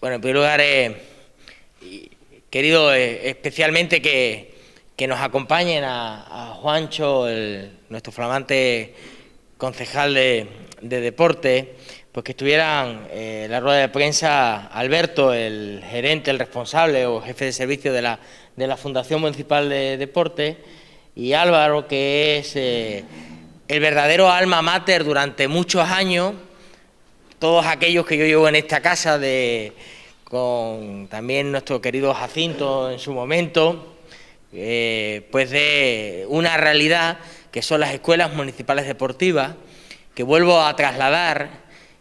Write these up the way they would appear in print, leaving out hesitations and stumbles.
Bueno, en primer lugar, querido especialmente que nos acompañen a Juancho, nuestro flamante concejal de deporte, pues que estuvieran en la rueda de prensa Alberto, el gerente, el responsable o jefe de servicio de la Fundación Municipal de Deporte, y Álvaro, que es el verdadero alma mater durante muchos años, todos aquellos que yo llevo en esta casa, con también nuestro querido Jacinto en su momento, pues de una realidad que son las escuelas municipales deportivas, que vuelvo a trasladar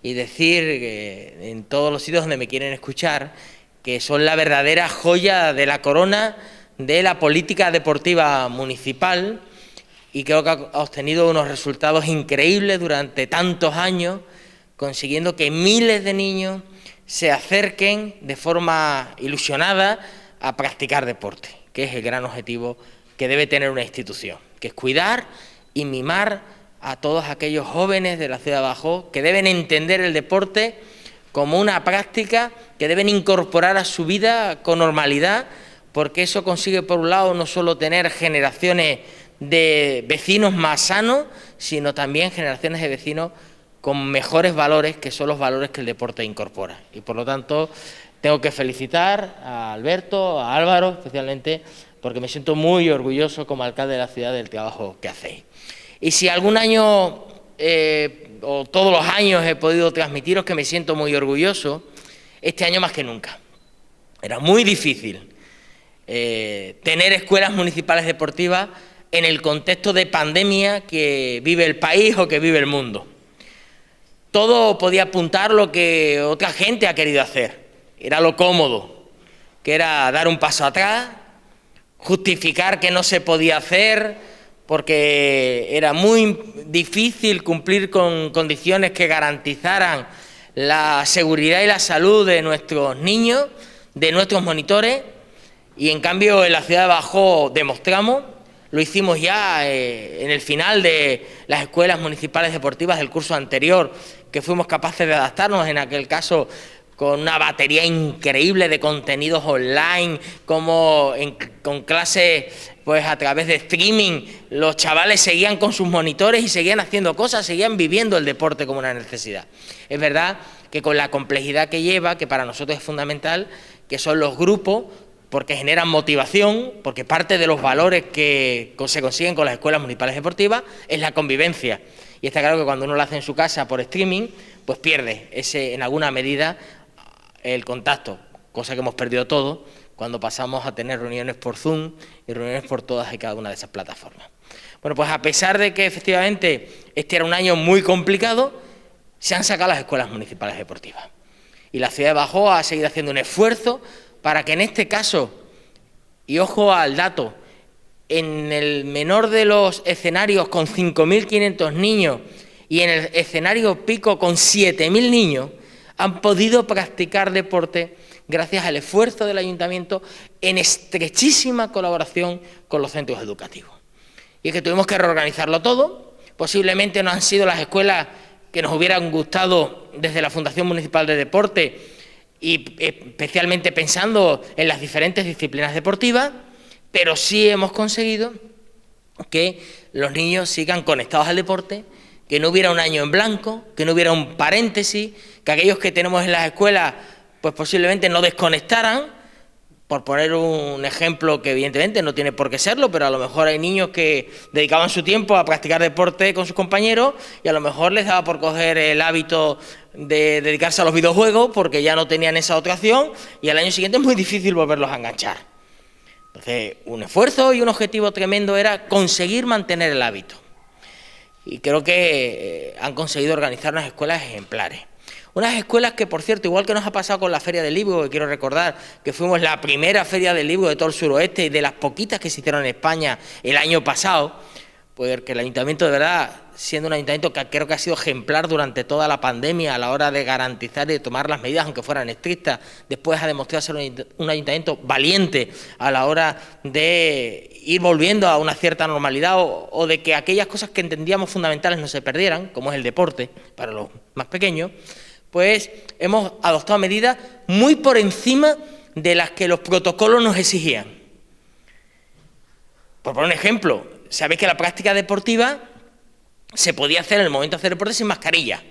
y decir en todos los sitios donde me quieren escuchar, que son la verdadera joya de la corona de la política deportiva municipal, y creo que ha obtenido unos resultados increíbles durante tantos años, consiguiendo que miles de niños se acerquen de forma ilusionada a practicar deporte, que es el gran objetivo que debe tener una institución, que es cuidar y mimar a todos aquellos jóvenes de la ciudad de Badajoz que deben entender el deporte como una práctica que deben incorporar a su vida con normalidad, porque eso consigue, por un lado, no solo tener generaciones de vecinos más sanos, sino también generaciones de vecinos con mejores valores, que son los valores que el deporte incorpora. Y por lo tanto, tengo que felicitar a Alberto, a Álvaro especialmente, porque me siento muy orgulloso como alcalde de la ciudad del trabajo que hacéis. Y si algún año, o todos los años, he podido transmitiros que me siento muy orgulloso, este año más que nunca. Era muy difícil tener escuelas municipales deportivas en el contexto de pandemia que vive el país o que vive el mundo. Todo podía apuntar lo que otra gente ha querido hacer. Era lo cómodo, que era dar un paso atrás, justificar que no se podía hacer, porque era muy difícil cumplir con condiciones que garantizaran la seguridad y la salud de nuestros niños, de nuestros monitores, y en cambio en la ciudad de Badajoz demostramos, lo hicimos ya en el final de las escuelas municipales deportivas del curso anterior, que fuimos capaces de adaptarnos, en aquel caso con una batería increíble de contenidos online, como con clases pues a través de streaming, los chavales seguían con sus monitores y seguían haciendo cosas, seguían viviendo el deporte como una necesidad. Es verdad que con la complejidad que lleva, que para nosotros es fundamental, que son los grupos, porque generan motivación, porque parte de los valores que se consiguen con las escuelas municipales deportivas es la convivencia. Y está claro que cuando uno lo hace en su casa por streaming, pues pierde en alguna medida el contacto, cosa que hemos perdido todos cuando pasamos a tener reuniones por Zoom y reuniones por todas y cada una de esas plataformas. Bueno, pues a pesar de que efectivamente este era un año muy complicado, se han sacado las escuelas municipales deportivas. Y la ciudad de Badajoz ha seguido haciendo un esfuerzo para que en este caso, y ojo al dato, en el menor de los escenarios con 5.500 niños y en el escenario pico con 7.000 niños, han podido practicar deporte gracias al esfuerzo del ayuntamiento en estrechísima colaboración con los centros educativos. Y es que tuvimos que reorganizarlo todo, posiblemente no han sido las escuelas que nos hubieran gustado desde la Fundación Municipal de Deporte, y especialmente pensando en las diferentes disciplinas deportivas, pero sí hemos conseguido que los niños sigan conectados al deporte, que no hubiera un año en blanco, que no hubiera un paréntesis, que aquellos que tenemos en las escuelas pues posiblemente no desconectaran, por poner un ejemplo que evidentemente no tiene por qué serlo, pero a lo mejor hay niños que dedicaban su tiempo a practicar deporte con sus compañeros y a lo mejor les daba por coger el hábito de dedicarse a los videojuegos porque ya no tenían esa otra opción y al año siguiente es muy difícil volverlos a enganchar. Entonces, un esfuerzo y un objetivo tremendo era conseguir mantener el hábito. Y creo que han conseguido organizar unas escuelas ejemplares. Unas escuelas que, por cierto, igual que nos ha pasado con la Feria del Libro, que quiero recordar que fuimos la primera Feria del Libro de todo el suroeste y de las poquitas que se hicieron en España el año pasado, pues que el ayuntamiento, de verdad, siendo un ayuntamiento que creo que ha sido ejemplar durante toda la pandemia a la hora de garantizar y de tomar las medidas, aunque fueran estrictas, después ha demostrado ser un ayuntamiento valiente a la hora de ir volviendo a una cierta normalidad o de que aquellas cosas que entendíamos fundamentales no se perdieran, como es el deporte para los más pequeños. pues hemos adoptado medidas muy por encima de las que los protocolos nos exigían. Por poner un ejemplo, sabéis que la práctica deportiva se podía hacer en el momento de hacer deporte sin mascarilla.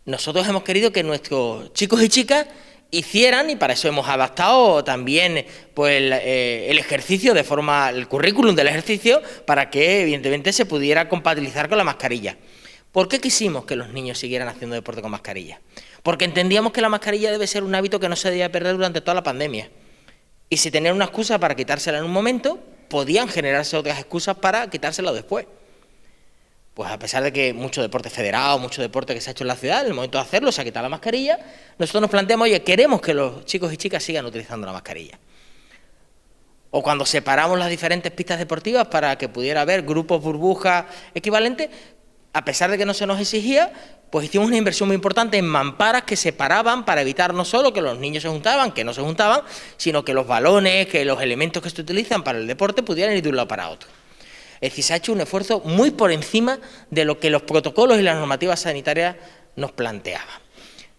Nosotros hemos querido que nuestros chicos y chicas hicieran, y para eso hemos adaptado también pues, el ejercicio de forma, el currículum del ejercicio, para que evidentemente se pudiera compatibilizar con la mascarilla. ¿Por qué quisimos que los niños siguieran haciendo deporte con mascarilla? Porque entendíamos que la mascarilla debe ser un hábito que no se debía perder durante toda la pandemia. Y si tenían una excusa para quitársela en un momento, podían generarse otras excusas para quitársela después. Pues a pesar de que mucho deporte federado, mucho deporte que se ha hecho en la ciudad, en el momento de hacerlo se ha quitado la mascarilla, nosotros nos planteamos, oye, queremos que los chicos y chicas sigan utilizando la mascarilla. O cuando separamos las diferentes pistas deportivas para que pudiera haber grupos burbujas equivalentes, a pesar de que no se nos exigía, pues hicimos una inversión muy importante en mamparas que separaban para evitar no solo que los niños se juntaban, que no se juntaban, sino que los balones, que los elementos que se utilizan para el deporte pudieran ir de un lado para otro. Es decir, se ha hecho un esfuerzo muy por encima de lo que los protocolos y las normativas sanitarias nos planteaban.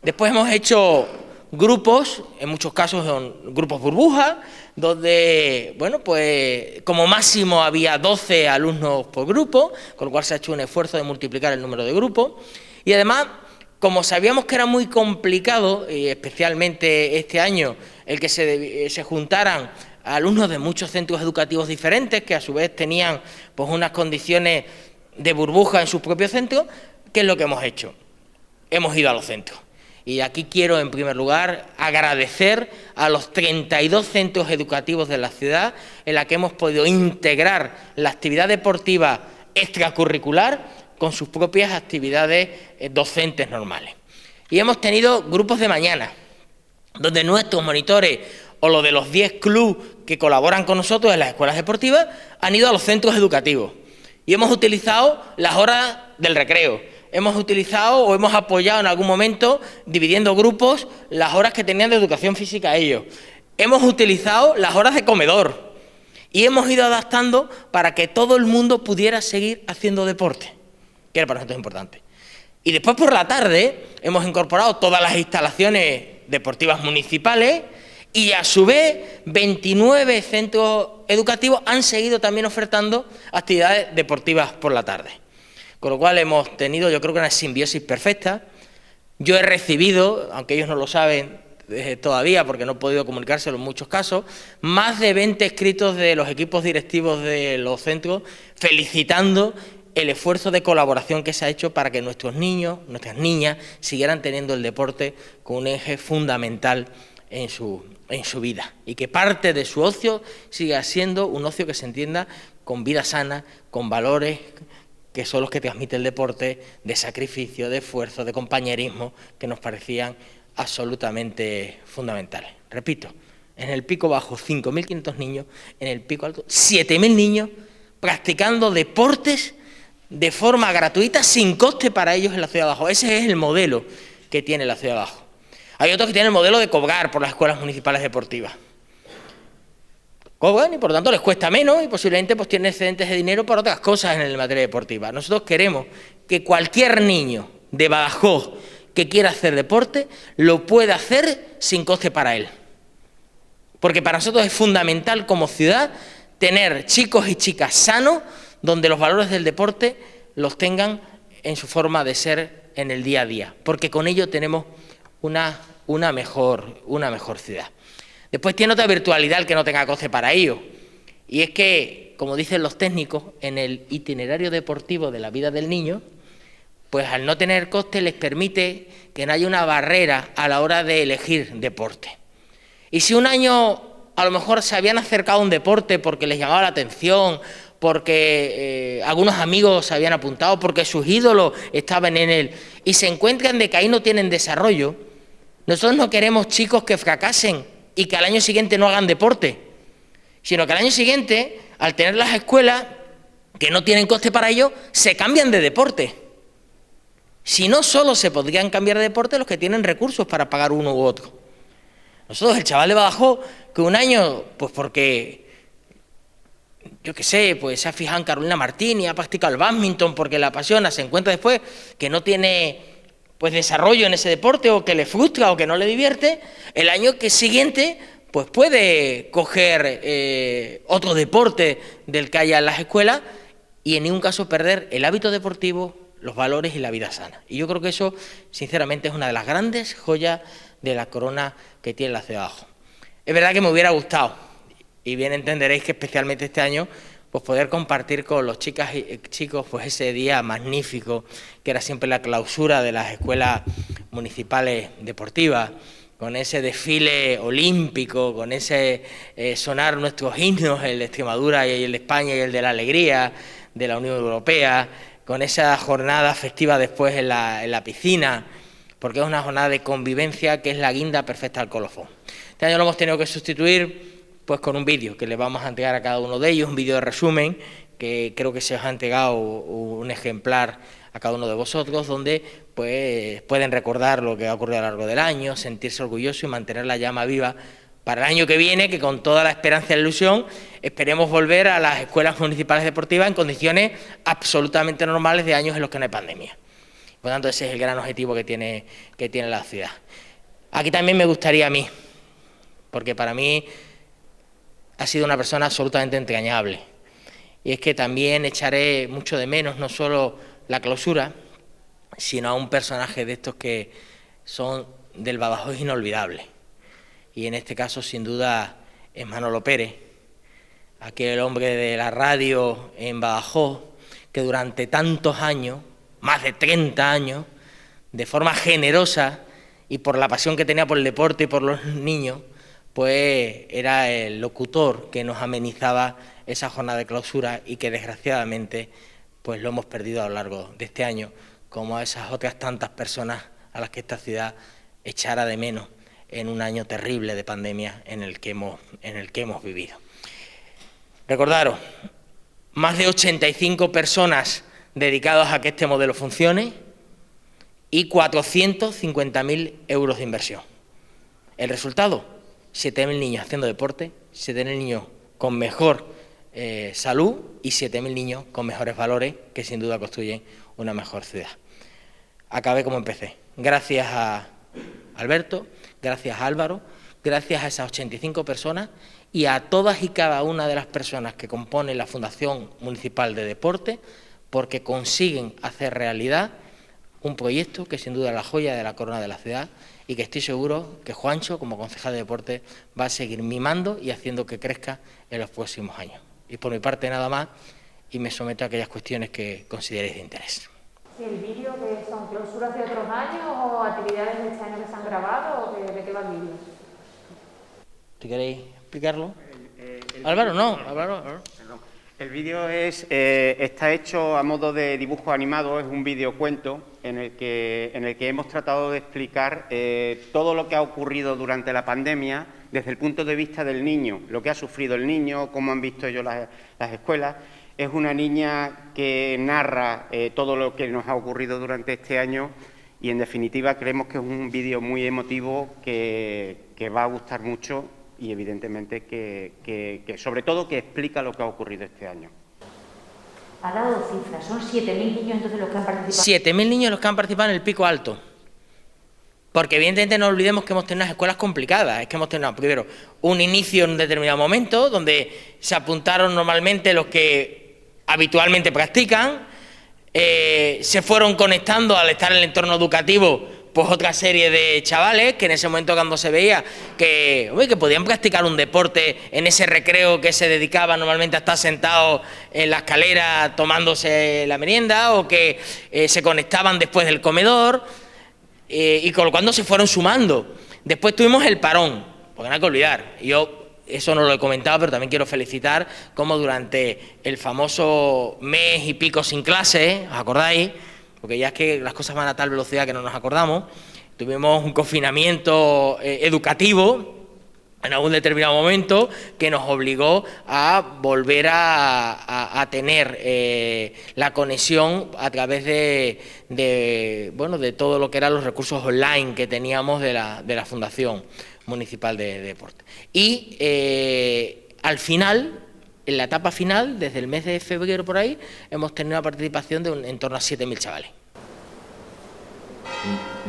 Después hemos hecho grupos, en muchos casos son grupos burbujas, donde, bueno, pues como máximo había 12 alumnos por grupo, con lo cual se ha hecho un esfuerzo de multiplicar el número de grupos. Y además, como sabíamos que era muy complicado, y especialmente este año, el que se juntaran alumnos de muchos centros educativos diferentes, que a su vez tenían pues unas condiciones de burbuja en sus propios centros, ¿qué es lo que hemos hecho? Hemos ido a los centros. Y aquí quiero, en primer lugar, agradecer a los 32 centros educativos de la ciudad en la que hemos podido integrar la actividad deportiva extracurricular con sus propias actividades docentes normales. Y hemos tenido grupos de mañana, donde nuestros monitores o los de los 10 clubes que colaboran con nosotros en las escuelas deportivas han ido a los centros educativos. Y hemos utilizado las horas del recreo. Hemos utilizado o hemos apoyado en algún momento, dividiendo grupos, las horas que tenían de educación física ellos. Hemos utilizado las horas de comedor y hemos ido adaptando para que todo el mundo pudiera seguir haciendo deporte, que era para nosotros importante. Y después por la tarde hemos incorporado todas las instalaciones deportivas municipales y a su vez 29 centros educativos han seguido también ofertando actividades deportivas por la tarde. Con lo cual hemos tenido, yo creo que una simbiosis perfecta. Yo he recibido, aunque ellos no lo saben todavía porque no he podido comunicárselo en muchos casos, más de 20 escritos de los equipos directivos de los centros felicitando el esfuerzo de colaboración que se ha hecho para que nuestros niños, nuestras niñas, siguieran teniendo el deporte como un eje fundamental en su vida y que parte de su ocio siga siendo un ocio que se entienda con vida sana, con valores que son los que transmite el deporte, de sacrificio, de esfuerzo, de compañerismo, que nos parecían absolutamente fundamentales. Repito, en el pico bajo 5.500 niños, en el pico alto 7.000 niños practicando deportes de forma gratuita, sin coste para ellos en la ciudad de abajo. Ese es el modelo que tiene la ciudad de abajo. Hay otros que tienen el modelo de cobrar por las escuelas municipales deportivas. Cobran y por lo tanto les cuesta menos y posiblemente pues tienen excedentes de dinero para otras cosas en la materia deportiva. Nosotros queremos que cualquier niño de Badajoz que quiera hacer deporte lo pueda hacer sin coste para él. Porque para nosotros es fundamental como ciudad tener chicos y chicas sanos donde los valores del deporte los tengan en su forma de ser en el día a día. Porque con ello tenemos una mejor ciudad. Después tiene otra virtualidad que no tenga coste para ello, y es que, como dicen los técnicos, en el itinerario deportivo de la vida del niño, pues al no tener coste les permite que no haya una barrera a la hora de elegir deporte. Y si un año a lo mejor se habían acercado a un deporte porque les llamaba la atención, porque algunos amigos se habían apuntado, porque sus ídolos estaban en él, y se encuentran de que ahí no tienen desarrollo, nosotros no queremos chicos que fracasen y que al año siguiente no hagan deporte, sino que al año siguiente, al tener las escuelas que no tienen coste para ello, se cambian de deporte. Si no, solo se podrían cambiar de deporte los que tienen recursos para pagar uno u otro. Nosotros, el chaval de Badajoz, que un año, pues porque, yo qué sé, pues se ha fijado en Carolina Martín y ha practicado el bádminton porque la apasiona, se encuentra después que no tiene pues desarrollo en ese deporte, o que le frustra o que no le divierte, el año siguiente pues puede coger otro deporte del que haya en las escuelas y en ningún caso perder el hábito deportivo, los valores y la vida sana. Y yo creo que eso, sinceramente, es una de las grandes joyas de la corona que tiene la ciudad de Badajoz. Es verdad que me hubiera gustado, y bien entenderéis que especialmente este año, pues poder compartir con los chicas y chicos pues ese día magnífico, que era siempre la clausura de las escuelas municipales deportivas, con ese desfile olímpico, con ese sonar nuestros himnos, el de Extremadura y el de España y el de la alegría de la Unión Europea, con esa jornada festiva después en la piscina, porque es una jornada de convivencia que es la guinda perfecta al colofón. Este año lo hemos tenido que sustituir pues con un vídeo que le vamos a entregar a cada uno de ellos, un vídeo de resumen, que creo que se os ha entregado un ejemplar a cada uno de vosotros, donde pues pueden recordar lo que ha ocurrido a lo largo del año, sentirse orgullosos y mantener la llama viva para el año que viene, que con toda la esperanza y la ilusión esperemos volver a las escuelas municipales deportivas en condiciones absolutamente normales de años en los que no hay pandemia. Por lo tanto, ese es el gran objetivo que tiene la ciudad. Aquí también me gustaría a mí, porque para mí ha sido una persona absolutamente entrañable, y es que también echaré mucho de menos no solo la clausura, sino a un personaje de estos que son del Badajoz inolvidable, y en este caso sin duda es Manolo Pérez, aquel hombre de la radio en Badajoz que durante tantos años, más de 30 años, de forma generosa y por la pasión que tenía por el deporte y por los niños, pues era el locutor que nos amenizaba esa jornada de clausura, y que desgraciadamente pues lo hemos perdido a lo largo de este año, como a esas otras tantas personas a las que esta ciudad echara de menos en un año terrible de pandemia en el que hemos vivido. Recordaros, más de 85 personas dedicadas a que este modelo funcione y 450.000 euros de inversión. El resultado: 7.000 niños haciendo deporte, 7.000 niños con mejor salud y 7.000 niños con mejores valores, que sin duda construyen una mejor ciudad. Acabé como empecé. Gracias a Alberto, gracias a Álvaro, gracias a esas 85 personas y a todas y cada una de las personas que componen la Fundación Municipal de Deporte, porque consiguen hacer realidad un proyecto que sin duda es la joya de la corona de la ciudad, y que estoy seguro que Juancho, como concejal de deporte, va a seguir mimando y haciendo que crezca en los próximos años. Y por mi parte nada más, y me someto a aquellas cuestiones que consideréis de interés. ¿Y el vídeo, que son clausuras de otros años o actividades de este año que se han grabado, o de qué va el vídeo? ¿Te queréis explicarlo? Álvaro, no. El vídeo está hecho a modo de dibujo animado, es un videocuento en el que hemos tratado de explicar todo lo que ha ocurrido durante la pandemia desde el punto de vista del niño, lo que ha sufrido el niño, cómo han visto ellos las escuelas. Es una niña que narra todo lo que nos ha ocurrido durante este año, y en definitiva creemos que es un vídeo muy emotivo que va a gustar mucho, y evidentemente que sobre todo que explica lo que ha ocurrido este año. Ha dado cifras, son 7.000 niños entonces los que han participado. 7.000 niños los que han participado en el pico alto. Porque evidentemente no olvidemos que hemos tenido unas escuelas complicadas. Es que hemos tenido primero un inicio en un determinado momento donde se apuntaron normalmente los que habitualmente practican, se fueron conectando al estar en el entorno educativo pues otra serie de chavales que en ese momento, cuando se veía que podían practicar un deporte en ese recreo que se dedicaba normalmente a estar sentados en la escalera tomándose la merienda, o que se conectaban después del comedor, y con lo cual se fueron sumando. Después tuvimos el parón, porque no hay que olvidar, yo eso no lo he comentado, pero también quiero felicitar cómo durante el famoso mes y pico sin clase, ¿os acordáis?, porque ya es que las cosas van a tal velocidad que no nos acordamos, tuvimos un confinamiento educativo en algún determinado momento que nos obligó a volver a tener la conexión a través de todo lo que eran los recursos online que teníamos de la Fundación Municipal de Deporte. Y al final, en la etapa final, desde el mes de febrero por ahí, hemos tenido una participación de en torno a 7.000 chavales.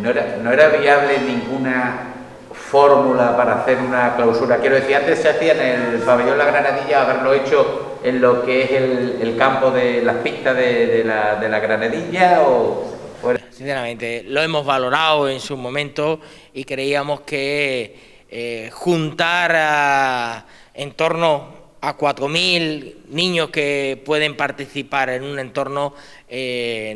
no era viable ninguna fórmula para hacer una clausura. Quiero decir, antes se hacía en el pabellón La Granadilla, haberlo hecho en lo que es el campo de las pistas de la Granadilla o fuera. Sinceramente, lo hemos valorado en su momento y creíamos que juntar en torno a 4.000 niños que pueden participar en un entorno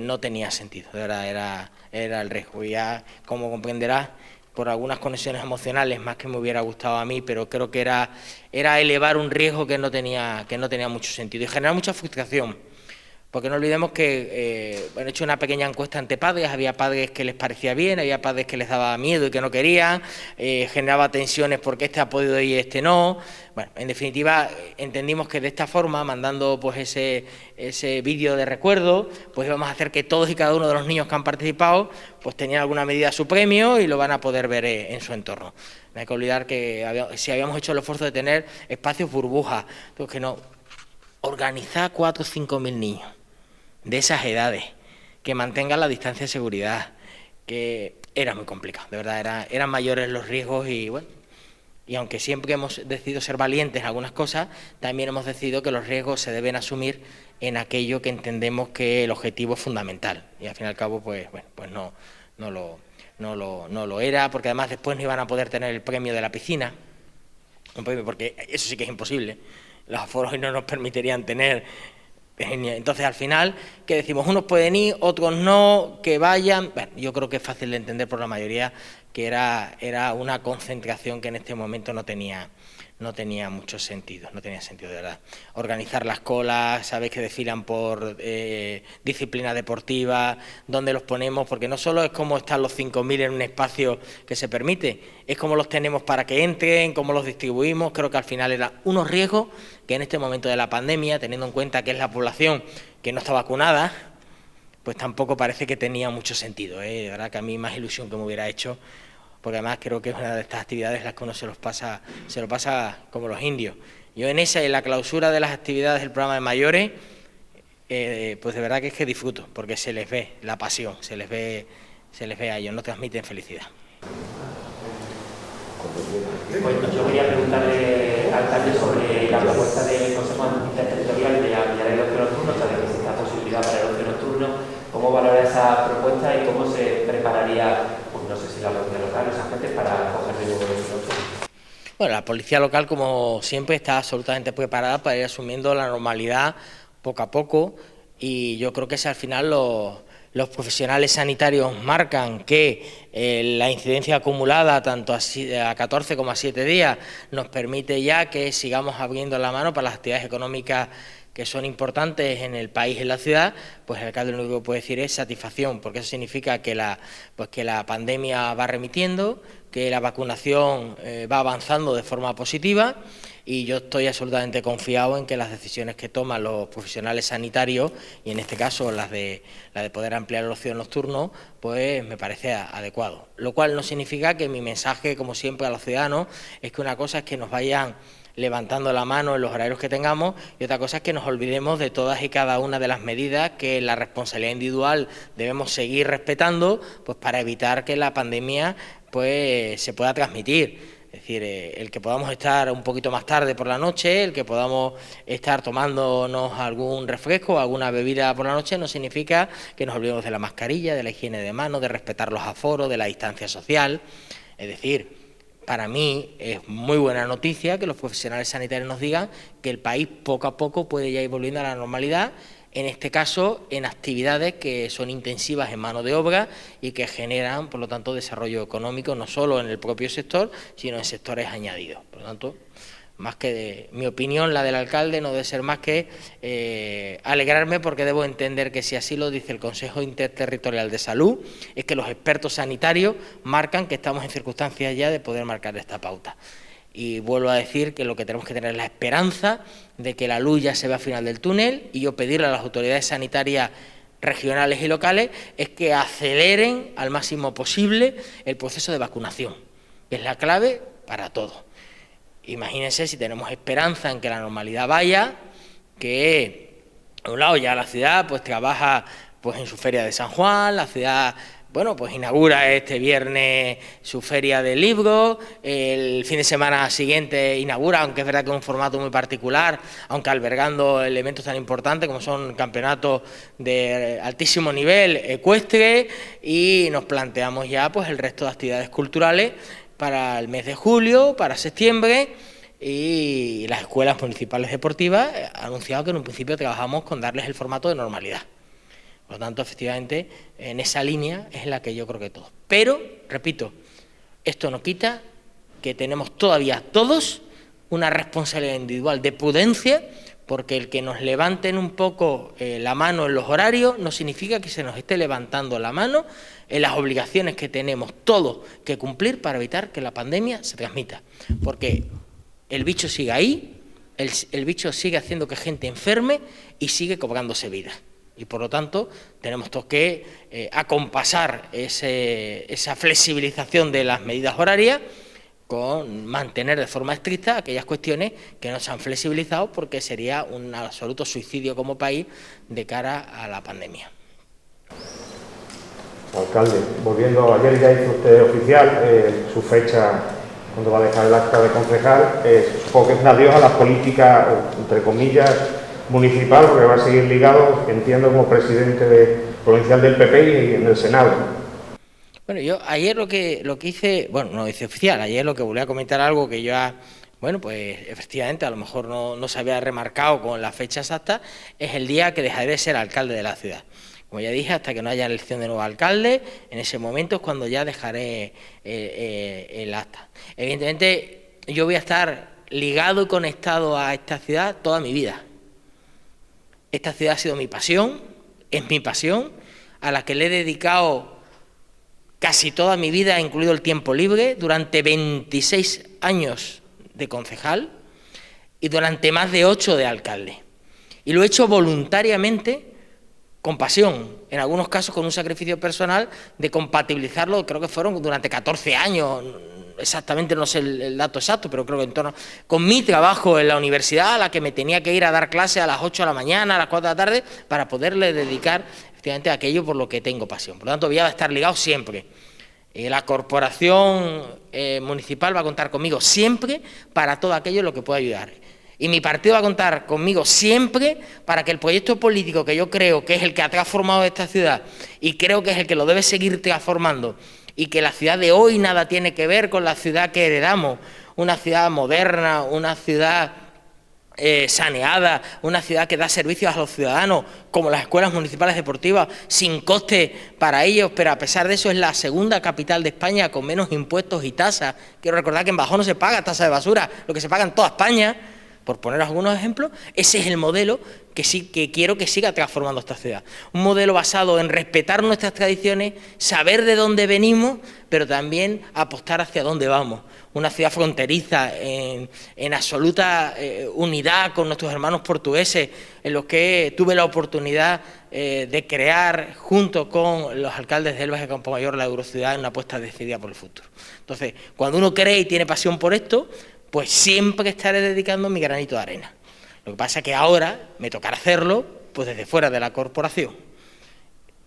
no tenía sentido, de verdad, era el riesgo. Y ya, como comprenderás, por algunas conexiones emocionales, más que me hubiera gustado a mí, pero creo que era elevar un riesgo que no tenía mucho sentido y generar mucha frustración. Porque no olvidemos que he hecho una pequeña encuesta entre padres, había padres que les parecía bien, había padres que les daba miedo y que no querían, generaba tensiones porque este ha podido ir y este no. Bueno, en definitiva, entendimos que de esta forma, mandando pues ese vídeo de recuerdo, pues íbamos a hacer que todos y cada uno de los niños que han participado pues tenían alguna medida a su premio y lo van a poder ver en su entorno. No hay que olvidar que si habíamos hecho el esfuerzo de tener espacios burbujas, pues que no, organizar 4 o 5.000 niños de esas edades, que mantengan la distancia de seguridad, que era muy complicado, de verdad, eran mayores los riesgos y bueno, y aunque siempre hemos decidido ser valientes en algunas cosas, también hemos decidido que los riesgos se deben asumir en aquello que entendemos que el objetivo es fundamental y al fin y al cabo pues bueno, pues no lo era, porque además después no iban a poder tener el premio de la piscina, un premio porque eso sí que es imposible, los aforos no nos permitirían tener. Entonces, al final, ¿qué decimos? Unos pueden ir, otros no, que vayan. Bueno, yo creo que es fácil de entender por la mayoría que era una concentración que en este momento no tenía mucho sentido, no tenía sentido de verdad. Organizar las colas, sabéis que desfilan por disciplina deportiva, dónde los ponemos, porque no solo es cómo están los 5.000 en un espacio que se permite, es cómo los tenemos para que entren, cómo los distribuimos. Creo que al final eran unos riesgos que en este momento de la pandemia, teniendo en cuenta que es la población que no está vacunada, pues tampoco parece que tenía mucho sentido, De verdad que a mí más ilusión que me hubiera hecho, porque además creo que es una de estas actividades en las que uno se lo pasa como los indios. Yo en la clausura de las actividades del programa de mayores, pues de verdad que es que disfruto, porque se les ve la pasión, se les ve a ellos, no transmiten felicidad. Pues yo quería preguntarle, alcalde, sobre la propuesta del Consejo Interterritorial de ampliar el ocio nocturno, o sea, de que exista posibilidad para el ocio nocturno. ¿Cómo valora esa propuesta y cómo se prepararía, pues no sé si la policía local, los agentes, para acoger de nuevo el ocio nocturno? Bueno, la policía local, como siempre, está absolutamente preparada para ir asumiendo la normalidad poco a poco y yo creo que al final los profesionales sanitarios marcan que la incidencia acumulada tanto a 14 como a 7 días nos permite ya que sigamos abriendo la mano para las actividades económicas que son importantes en el país y en la ciudad. Pues el alcalde lo único que puede decir es satisfacción, porque eso significa que la pandemia va remitiendo, que la vacunación va avanzando de forma positiva y yo estoy absolutamente confiado en que las decisiones que toman los profesionales sanitarios, y en este caso la de poder ampliar el ocio nocturno, pues me parece adecuado. Lo cual no significa que mi mensaje, como siempre, a los ciudadanos es que una cosa es que nos vayan levantando la mano en los horarios que tengamos y otra cosa es que nos olvidemos de todas y cada una de las medidas que la responsabilidad individual debemos seguir respetando, pues para evitar que la pandemia pues se pueda transmitir. Es decir, el que podamos estar un poquito más tarde por la noche, el que podamos estar tomándonos algún refresco, alguna bebida por la noche, no significa que nos olvidemos de la mascarilla, de la higiene de manos, de respetar los aforos, de la distancia social. Es decir, para mí es muy buena noticia que los profesionales sanitarios nos digan que el país poco a poco puede ya ir volviendo a la normalidad, en este caso en actividades que son intensivas en mano de obra y que generan, por lo tanto, desarrollo económico no solo en el propio sector, sino en sectores añadidos. Por lo tanto, más que mi opinión, la del alcalde, no debe ser más que alegrarme, porque debo entender que si así lo dice el Consejo Interterritorial de Salud, es que los expertos sanitarios marcan que estamos en circunstancias ya de poder marcar esta pauta. Y vuelvo a decir que lo que tenemos que tener es la esperanza de que la luz ya se ve al final del túnel, y yo pedirle a las autoridades sanitarias regionales y locales es que aceleren al máximo posible el proceso de vacunación, que es la clave para todo. Imagínense si tenemos esperanza en que la normalidad vaya, que a un lado ya la ciudad pues trabaja pues en su feria de San Juan, la ciudad bueno, pues inaugura este viernes su feria de libros, el fin de semana siguiente inaugura, aunque es verdad que es un formato muy particular, aunque albergando elementos tan importantes como son campeonatos de altísimo nivel ecuestre, y nos planteamos ya pues el resto de actividades culturales para el mes de julio, para septiembre, y las escuelas municipales deportivas han anunciado que en un principio trabajamos con darles el formato de normalidad. Por lo tanto, efectivamente, en esa línea es la que yo creo que todos. Pero, repito, esto no quita que tenemos todavía todos una responsabilidad individual de prudencia, porque el que nos levanten un poco la mano en los horarios no significa que se nos esté levantando la mano en las obligaciones que tenemos todos que cumplir para evitar que la pandemia se transmita. Porque el bicho sigue ahí, el bicho sigue haciendo que gente enferme y sigue cobrándose vida. Y por lo tanto tenemos todos que acompasar esa flexibilización de las medidas horarias con mantener de forma estricta aquellas cuestiones que no se han flexibilizado, porque sería un absoluto suicidio como país de cara a la pandemia. Alcalde, volviendo, ayer ya hizo usted oficial su fecha cuando va a dejar el acta de concejal. Supongo que es un adiós a la política, entre comillas, municipal, porque va a seguir ligado, entiendo, como presidente provincial del PP y en el Senado. Bueno, yo ayer lo que hice, bueno, no hice oficial, ayer lo que volví a comentar algo que yo, bueno, pues efectivamente a lo mejor no se había remarcado con la fecha exacta, es el día que dejaré de ser alcalde de la ciudad. Como ya dije, hasta que no haya elección de nuevo alcalde, en ese momento es cuando ya dejaré el acta. Evidentemente, yo voy a estar ligado y conectado a esta ciudad toda mi vida. Esta ciudad ha sido mi pasión, es mi pasión, a la que le he dedicado casi toda mi vida, incluido el tiempo libre, durante 26 años de concejal y durante más de 8 de alcalde. Y lo he hecho voluntariamente, con pasión, en algunos casos con un sacrificio personal de compatibilizarlo, creo que fueron durante 14 años, exactamente no sé el dato exacto, pero creo que en torno con mi trabajo en la universidad, a la que me tenía que ir a dar clases a las 8 de la mañana, a las 4 de la tarde, para poderle dedicar efectivamente a aquello por lo que tengo pasión. Por lo tanto, voy a estar ligado siempre. La corporación municipal va a contar conmigo siempre para todo aquello en lo que pueda ayudar. Y mi partido va a contar conmigo siempre para que el proyecto político que yo creo que es el que ha transformado esta ciudad y creo que es el que lo debe seguir transformando, y que la ciudad de hoy nada tiene que ver con la ciudad que heredamos, una ciudad moderna, una ciudad saneada, una ciudad que da servicios a los ciudadanos, como las escuelas municipales deportivas, sin coste para ellos, pero a pesar de eso es la segunda capital de España con menos impuestos y tasas. Quiero recordar que en Bajón no se paga tasa de basura, lo que se paga en toda España. Por poner algunos ejemplos, ese es el modelo que quiero que siga transformando esta ciudad. Un modelo basado en respetar nuestras tradiciones, saber de dónde venimos, pero también apostar hacia dónde vamos. Una ciudad fronteriza, en absoluta unidad con nuestros hermanos portugueses, en los que tuve la oportunidad de crear, junto con los alcaldes de Elvas y Campomayor, la Eurociudad, en una apuesta decidida por el futuro. Entonces, cuando uno cree y tiene pasión por esto, pues siempre estaré dedicando mi granito de arena. Lo que pasa es que ahora me tocará hacerlo pues desde fuera de la corporación,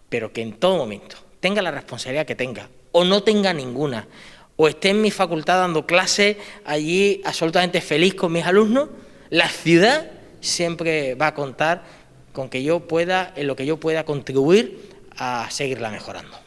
pero que en todo momento tenga la responsabilidad que tenga, o no tenga ninguna, o esté en mi facultad dando clases allí absolutamente feliz con mis alumnos, la ciudad siempre va a contar con que yo pueda, en lo que yo pueda contribuir a seguirla mejorando.